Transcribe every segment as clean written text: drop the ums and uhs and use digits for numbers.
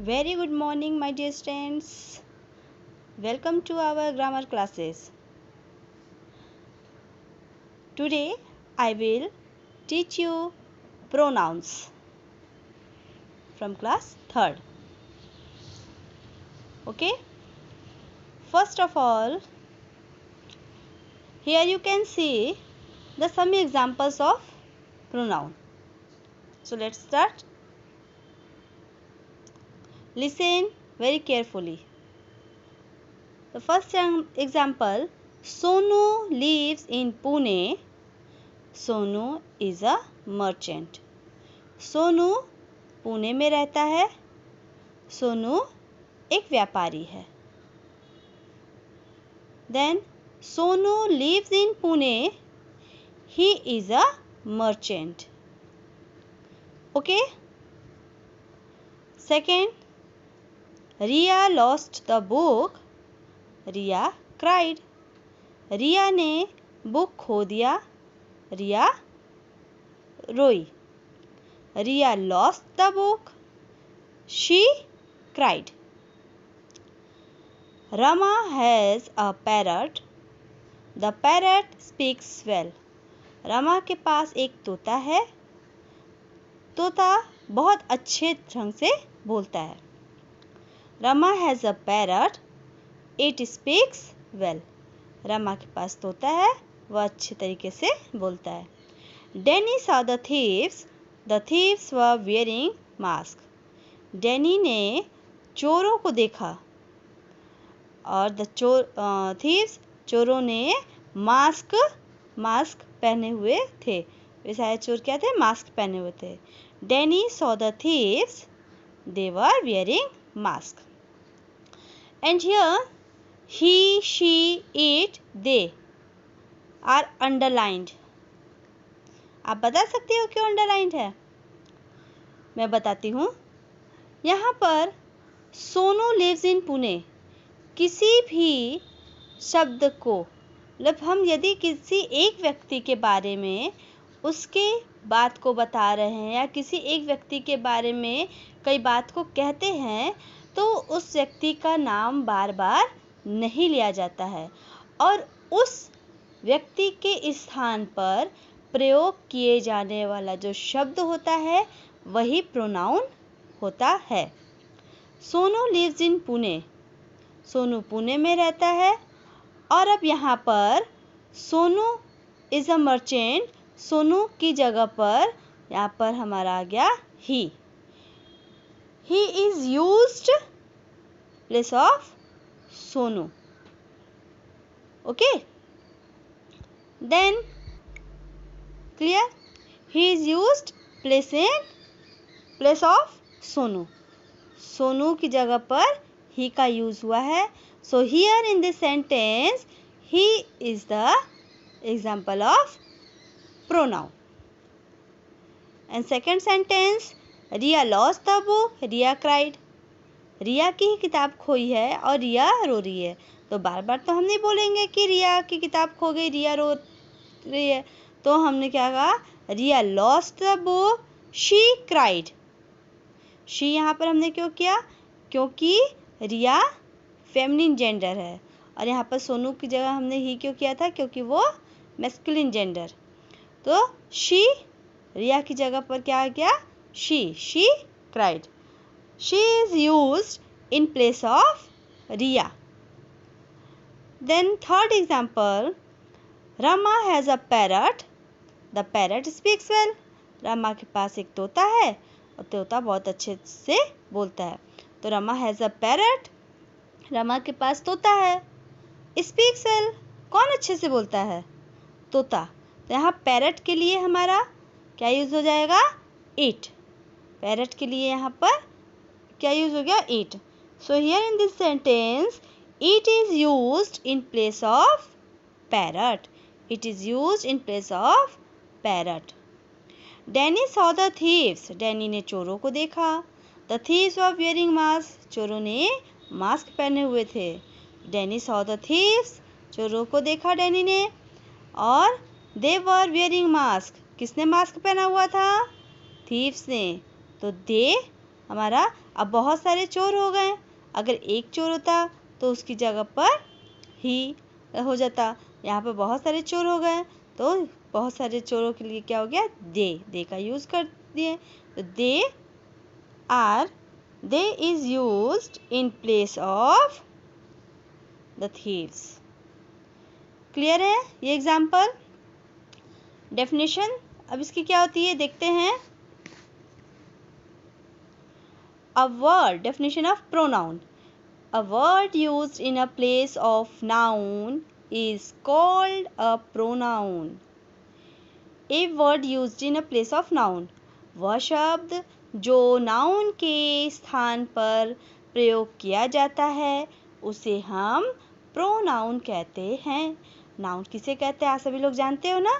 Very good morning, my dear students. Welcome to our grammar classes. Today, I will teach you pronouns from class 3rd. Okay? First of all, here you can see some examples of pronoun. So, let's start. Listen very carefully. The first example, Sonu lives in Pune. Sonu is a merchant. Sonu Pune में रहता है. सोनू एक व्यापारी है. Then Sonu lives in Pune. He is a merchant. Okay. Second, Riya lost the book. Riya cried. रिया ने book खो दिया. रिया रोई. Riya lost the book. She cried. Rama has a parrot. The parrot speaks well. Rama के पास एक तोता है. तोता बहुत अच्छे ढंग से बोलता है. Rama has a parrot. It speaks well. Rama के पास तोता है, वह अच्छे तरीके से बोलता है. Danny saw the thieves. The thieves were wearing mask. Danny ने चोरों को देखा और थीव्स चोरों ने मास्क पहने हुए थे. वे सारे चोर क्या थे? मास्क पहने हुए थे. Danny saw the thieves. They were wearing mask. And here he, she, it, they are underlined. आप बता सकते हो क्यों अंडरलाइंड है? मैं बताती हूँ. यहाँ पर सोनू लिव्स इन पुणे, किसी भी शब्द को मतलब हम यदि किसी एक व्यक्ति के बारे में उसके बात को बता रहे हैं या किसी एक व्यक्ति के बारे में कई बात को कहते हैं तो उस व्यक्ति का नाम बार बार नहीं लिया जाता है और उस व्यक्ति के स्थान पर प्रयोग किए जाने वाला जो शब्द होता है वही प्रोनाउन होता है. Sonu lives in Pune. सोनू पुणे में रहता है. और अब यहाँ पर Sonu is a merchant. Sonu की जगह पर यहाँ पर हमारा आ गया he. He is used place of Sonu. Okay. Then clear. He is used place of Sonu. Sonu की जगह पर ही का यूज हुआ है. So here in this sentence he is the example of pronoun. And second sentence, Riya lost the book. Riya cried. Riya की ही किताब खोई है और रिया रो रही है. तो बार बार तो हम नहीं बोलेंगे कि रिया की किताब खो गई, रिया रो रही है. तो हमने क्या कहा? Riya lost the book. She cried. She यहाँ पर हमने क्यों किया? क्योंकि रिया फेमिनिन जेंडर है और यहाँ पर सोनू की जगह हमने ही क्यों किया था? क्योंकि वो मैस्कुलिन जेंडर. तो शी रिया की जगह पर क्या आ गया? She cried. She is used in place of Riya. Then third example, Rama has a parrot. The parrot speaks well. Rama के पास एक तोता है और तोता बहुत अच्छे से बोलता है. तो Rama has a parrot. Rama के पास तोता है. Speaks well. कौन अच्छे से बोलता है? तोता. तो यहाँ पैरट के लिए हमारा क्या यूज हो जाएगा? इट. पैरट के लिए यहाँ पर क्या यूज हो गया? It. So here in this sentence it is used in place of parrot. It is used in place of parrot. Danny saw the thieves. Danny ने चोरों को देखा. The thieves were wearing mask. चोरों ने mask पहने हुए थे. Danny saw the thieves. चोरों को देखा डैनी ने. और दे वर वियरिंग मास्क. किसने मास्क पहना हुआ था? थीव्स ने. तो दे हमारा अब बहुत सारे चोर हो गए। अगर एक चोर होता तो उसकी जगह पर ही हो जाता। यहाँ पर बहुत सारे चोर हो गए तो बहुत सारे चोरों के लिए क्या हो गया, दे का यूज़ कर दिए। तो they is used in place of the thieves. Clear है ये एग्जाम्पल? डेफिनेशन अब इसकी क्या होती है देखते हैं। A word, definition of pronoun. A word used in a place of noun is called a pronoun. A word used in a place of noun. वह शब्द जो नाउन के स्थान पर प्रयोग किया जाता है उसे हम प्रोनाउन कहते हैं। नाउन किसे कहते हैं आप सभी लोग जानते हो ना?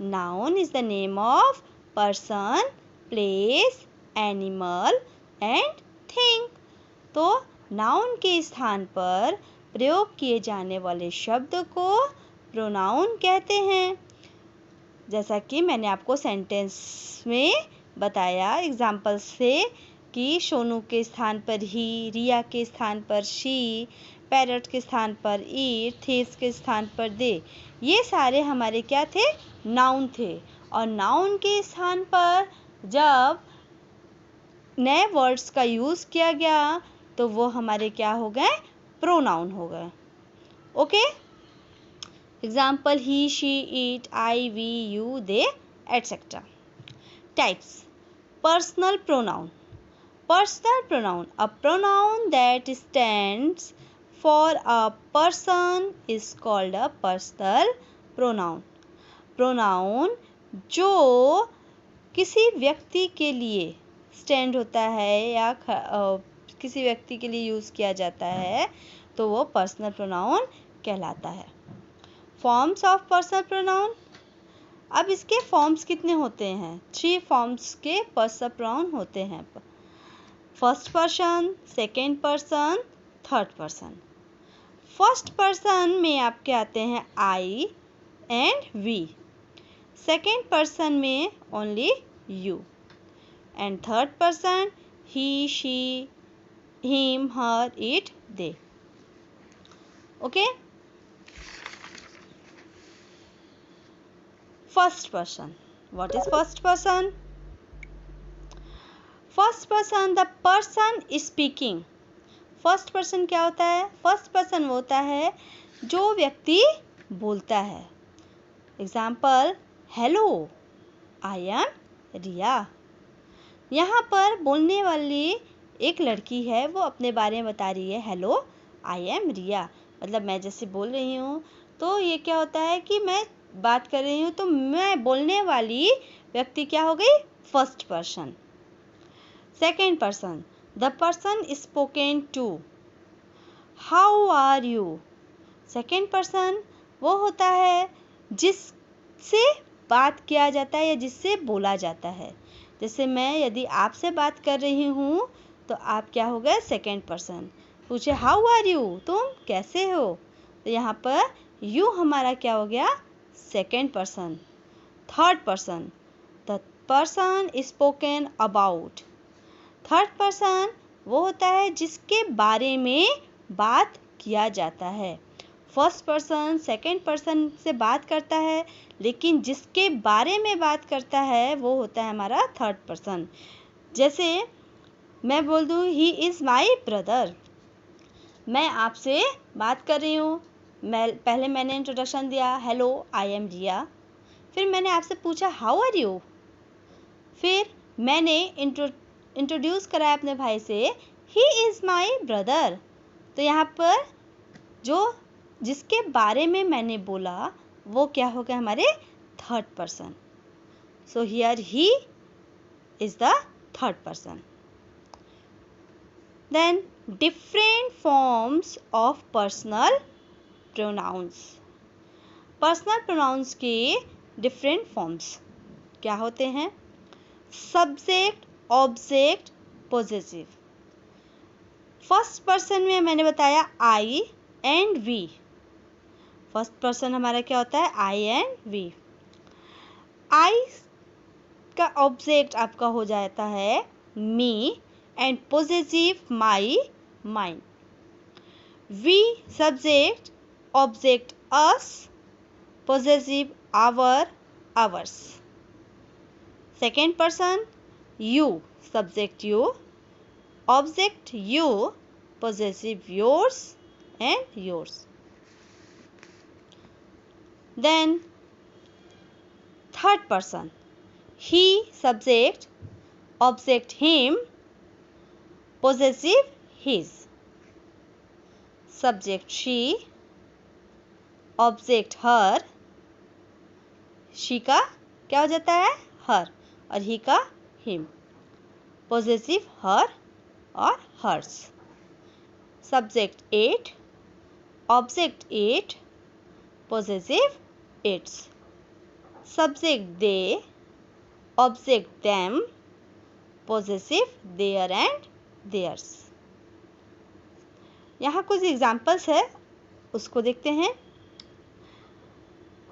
Noun is the name of person, place, animal and thing. तो नाउन के स्थान पर प्रयोग किए जाने वाले शब्द को प्रोनाउन कहते हैं। जैसा कि मैंने आपको सेंटेंस में बताया एग्जाम्पल से कि सोनू के स्थान पर ही, रिया के स्थान पर शी, पैरट के स्थान पर ईट, थीव्स के स्थान पर दे, ये सारे हमारे क्या थे, नाउन थे। और नाउन के स्थान पर जब नए वर्ड्स का यूज़ किया गया तो वो हमारे क्या हो गए, प्रोनाउन हो गए। Okay, example he, she, it, I, we, you, they, etcetera. Types. Personal pronoun. Personal pronoun, a pronoun that stands for a person is called a personal pronoun. Pronoun जो किसी व्यक्ति के लिए स्टैंड होता है या किसी व्यक्ति के लिए यूज़ किया जाता है तो वो पर्सनल प्रोनाउन कहलाता है। Forms of personal pronoun. अब इसके फॉर्म्स कितने होते हैं? 3 फॉर्म्स के पर्सनल प्रोनाउन होते हैं। First person, second person, third person. First person में आपके आते हैं आई एंड वी। सेकेंड पर्सन में only you and third person he, she, him, her, it, they. Okay, first person. What is first person? First person, the person speaking. First person क्या होता है? First person वो होता है जो व्यक्ति बोलता है। एग्जाम्पल, हेलो, आई एम रिया। यहाँ पर बोलने वाली एक लड़की है, वो अपने बारे में बता रही है, हेलो, आई एम रिया। मतलब मैं जैसे बोल रही हूँ तो ये क्या होता है कि मैं बात कर रही हूँ तो मैं बोलने वाली व्यक्ति क्या हो गई, first person. Second person, the person spoken to, how are you. Second person वो होता है जिससे बात किया जाता है या जिससे बोला जाता है। जैसे मैं यदि आपसे बात कर रही हूँ तो आप क्या हो गए, सेकेंड पर्सन। पूछे हाउ आर यू, तुम कैसे हो, तो यहाँ पर यू हमारा क्या हो गया, second person. Third person, the person spoken about. Third person वो होता है जिसके बारे में बात किया जाता है। फर्स्ट पर्सन सेकेंड पर्सन से बात करता है लेकिन जिसके बारे में बात करता है वो होता है हमारा थर्ड पर्सन। जैसे मैं बोल दूँ ही इज़ माई ब्रदर, मैं आपसे बात कर रही हूँ, पहले मैंने इंट्रोडक्शन दिया, हेलो आई एम रिया। फिर मैंने आपसे पूछा हाउ आर यू। फिर मैंने इंट्रोड्यूस कराया अपने भाई से, ही इज़ माई ब्रदर। तो यहाँ पर जो जिसके बारे में मैंने बोला वो क्या हो गया, हमारे third person. So here he is the third person. Then different forms of personal pronouns. Personal pronouns के डिफरेंट फॉर्म्स क्या होते हैं? Subject, object, possessive. First person में मैंने बताया I and we. First person हमारा क्या होता है, आई एंड वी। आई का ऑब्जेक्ट आपका हो जाता है मी and possessive my, mine. We, subject, object us, possessive our, ours. Second person you, subject you, object you, possessive yours and yours. Then third person he, subject, object him, possessive his. Subject she, object her, she का क्या हो जाता है हर, और ही का him, possessive her और hers. Subject it, object it, possessive its. Subject they, object them, possessive their and theirs. यहाँ कुछ एग्जाम्पल्स है, उसको देखते हैं.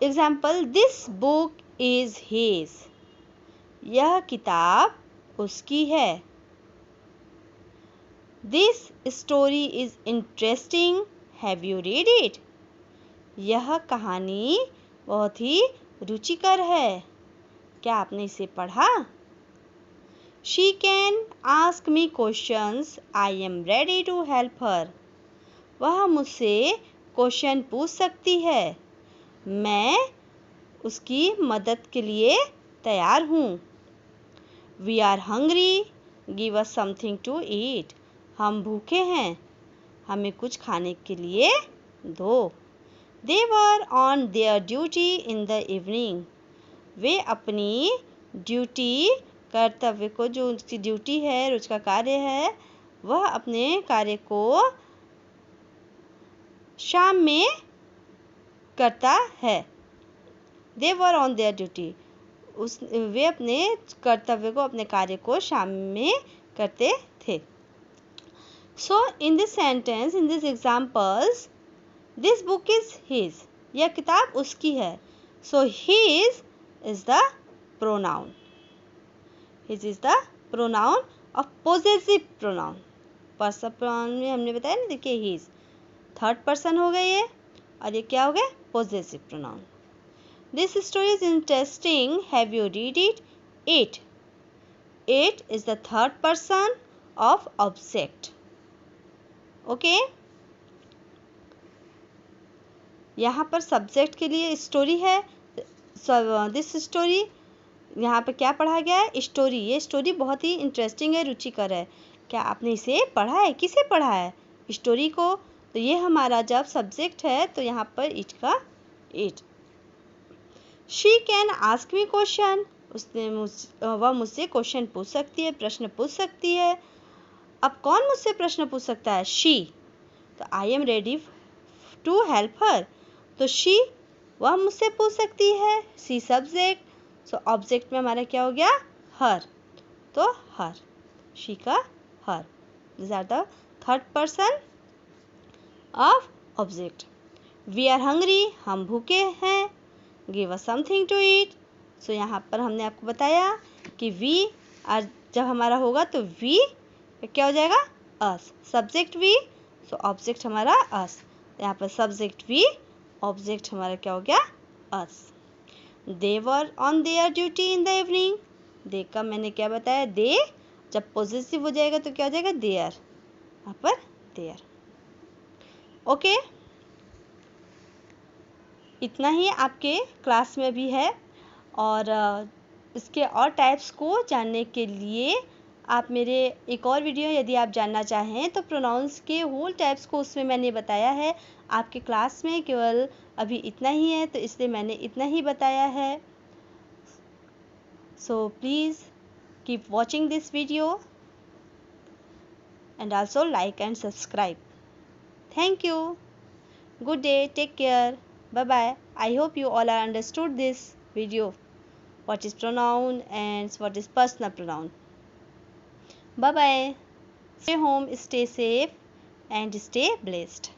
Example, this book is his, यह किताब उसकी है. This story is interesting, have you read it, यह कहानी बहुत ही रुचिकर है, क्या आपने इसे पढ़ा. She can ask me questions, I am ready to help her, वह मुझसे क्वेश्चन पूछ सकती है, मैं उसकी मदद के लिए तैयार हूँ. We are hungry, give us something to eat, हम भूखे हैं, हमें कुछ खाने के लिए दो. They were on their duty in the evening, वे अपनी ड्यूटी, कर्तव्य को, जो उसकी ड्यूटी है, रोज का कार्य है, वह अपने कार्य को शाम में करता है. दे वर ऑन देयर ड्यूटी, वे अपने कर्तव्य को, अपने कार्य को शाम में करते थे. So in this sentence, in this examples, this book is his, यह किताब उसकी है. So his is the pronoun, his is the pronoun of possessive pronoun. Person pronoun में हमने बताया ना, देखिए हिज थर्ड पर्सन हो गए ये, और ये क्या हो गया possessive pronoun. This story is interesting, have you read it, it, it is the third person of object. Okay, यहाँ पर सब्जेक्ट के लिए स्टोरी है. दिस स्टोरी, यहाँ पर क्या पढ़ा गया है, स्टोरी. ये स्टोरी बहुत ही इंटरेस्टिंग है, रुचिकर है. क्या आपने इसे पढ़ा है, किसे पढ़ा है स्टोरी को. तो ये हमारा जब सब्जेक्ट है तो यहाँ पर इट का it. She can ask me question, वह मुझसे क्वेश्चन पूछ सकती है, प्रश्न पूछ सकती है. अब कौन मुझसे प्रश्न पूछ सकता है, शी. तो I am ready to help her, तो शी, वह मुझसे पूछ सकती है. सी सब्जेक्ट, सो ऑब्जेक्ट में हमारा क्या हो गया हर, तो हर, शी का her. This are the third person of object. We are hungry, हम भूखे हैं. Give us something to eat. So यहाँ पर हमने आपको बताया कि वी आर जब हमारा होगा तो वी क्या हो जाएगा अस, सब्जेक्ट वी, सो ऑब्जेक्ट हमारा अस. यहाँ पर सब्जेक्ट वी, ऑब्जेक्ट हमारा क्या हो गया us. They were on their duty in the evening, they का मैंने क्या बताया, दे जब पॉजिटिव हो जाएगा तो क्या हो जाएगा देयर, यहाँ पर देयर. ओके, इतना ही आपके क्लास में भी है. और इसके और टाइप्स को जानने के लिए आप मेरे एक और वीडियो, यदि आप जानना चाहें तो प्रोनाउंस के होल टाइप्स को उसमें मैंने बताया है. आपके क्लास में केवल अभी इतना ही है, तो इसलिए मैंने इतना ही बताया है. So please keep watching this video and also like and subscribe. Thank you. Good day. Take care. Bye bye. I hope you all are understood this video. What is pronoun and what is personal pronoun. Bye bye. Stay home, stay safe and stay blessed.